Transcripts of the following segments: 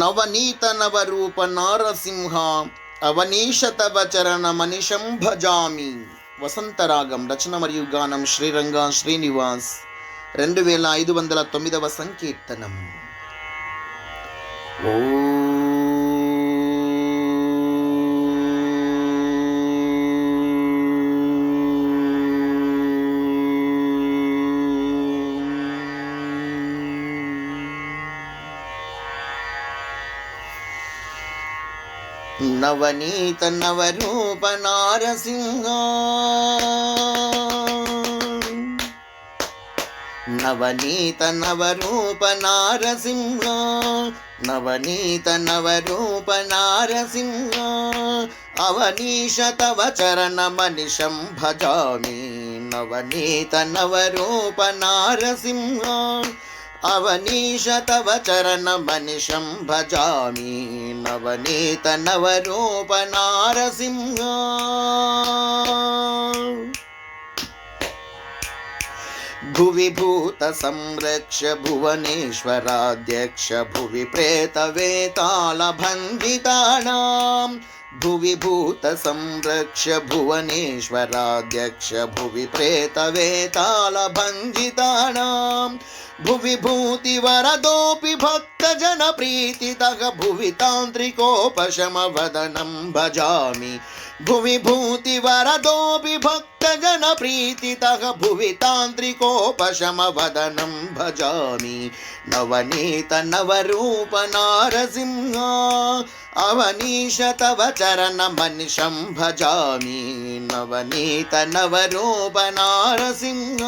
నవనీత నవరూప నారసింహ అవనీశ తవ చరణ మనిషం భజామి. వసంతరాగం రచన మరియు గానం శ్రీరంగ శ్రీనివాస్. 2509వ సంకీర్తనం. ఓ నవనీత నవరూప నారసింహ నవనీత నవరూప నారసింహ నవనీత నవరూప నారసింహ అవనీశ తవ చరణ మనిషం భజామి. నవనీత నవరూప నారసింహ అవనీశ తవ చరణ మనిషం భజామి. నవనీత నవరూప నారసింహ భువి భూత సంరక్ష భువనేశ్వరాధ్యక్ష భువి ప్రేత వేతాళ భంజితానాం. భువి భూత సంరక్ష భువనేశ్వరాధ్యక్ష భువి ప్రేత వేతాళ భంజితానాం. భువి భూతి వరదోపి భక్త జన ప్రీతితః భువి తాంత్రికోపశమ వదనం భజామి. భువి భూతి వరదోపి భక్త జన ప్రీతితః భువి తాంత్రికోపశమ వదనం భజామి. నవనీత నవరూప నారసింహ అవనీశ తవ చరణ మనిషం భజామి. నవనీత నవరూప నారసింహ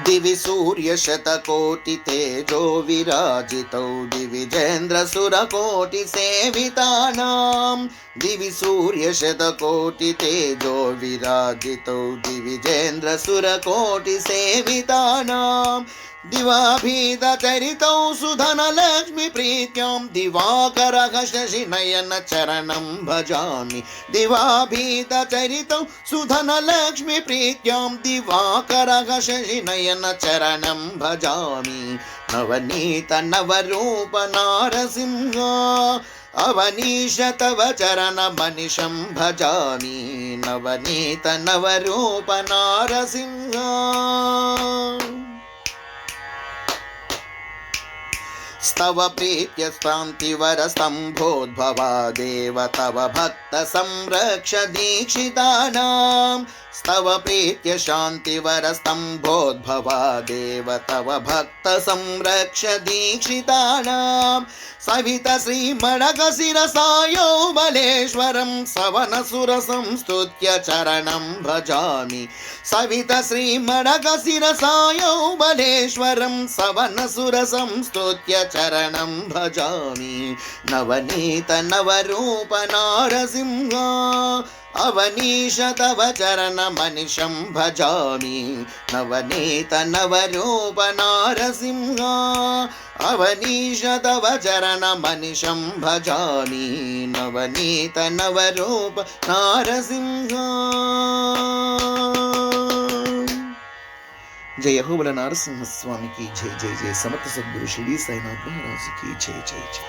దివి సూర్య శతకోటి తేజో విరాజితౌ దివిజేంద్ర సురకోటి సేవితానాం. దివి సూర్య శతకోటి తేజో విరాజితౌ దివిజేంద్ర సురకోటి సేవితానాం. దివాభీత చరితౌ సుధన లక్ష్మి ప్రీత్యాం దివాకరః శశి నయన చరణం భజామి. దివాభీత చరితౌ సుధన లక్ష్మి ప్రీత్యాం దివాకరః శశి నయన చరణం భజామి. నవనీత నవరూప నారసింహ అవనీశ తవ చరణ మనిషం భజామి. నవనీత నవరూప నారసింహ స్తవ ప్రీత్య స్తాంతివర స్తంభోద్భవా దేవ తవ భక్త సంరక్ష దీక్షితానాం. స్తవ ప్రీత్య శాంతివర స్తంభోద్భవా దేవ తవ భక్త సంరక్ష దీక్షితానాం. సవిత శ్రీమణగ శిరసాయో బలేశ్వరం సవన సుర సంస్తుత్య చరణం భజామి. సవిత శ్రీమణగ శిరసాయో బలేశ్వరం సవన సుర సంస్తుత్య చరణం భజామి. నవనీత నవరూప నారసింహ అవనీశ తవ చరణ మనిషం భజామి. నవనీత నవరూప నారసింహ అవనీశ తవ చరణ మనిషం భజామి. నవనీత నవరూప నారసింహ. జయ హో బల నారసింహ స్వామికి జై. జయ జయ సమర్థ సద్గురు షిరిడి సాయినాథ్ మహారాజుకి జై జై జై.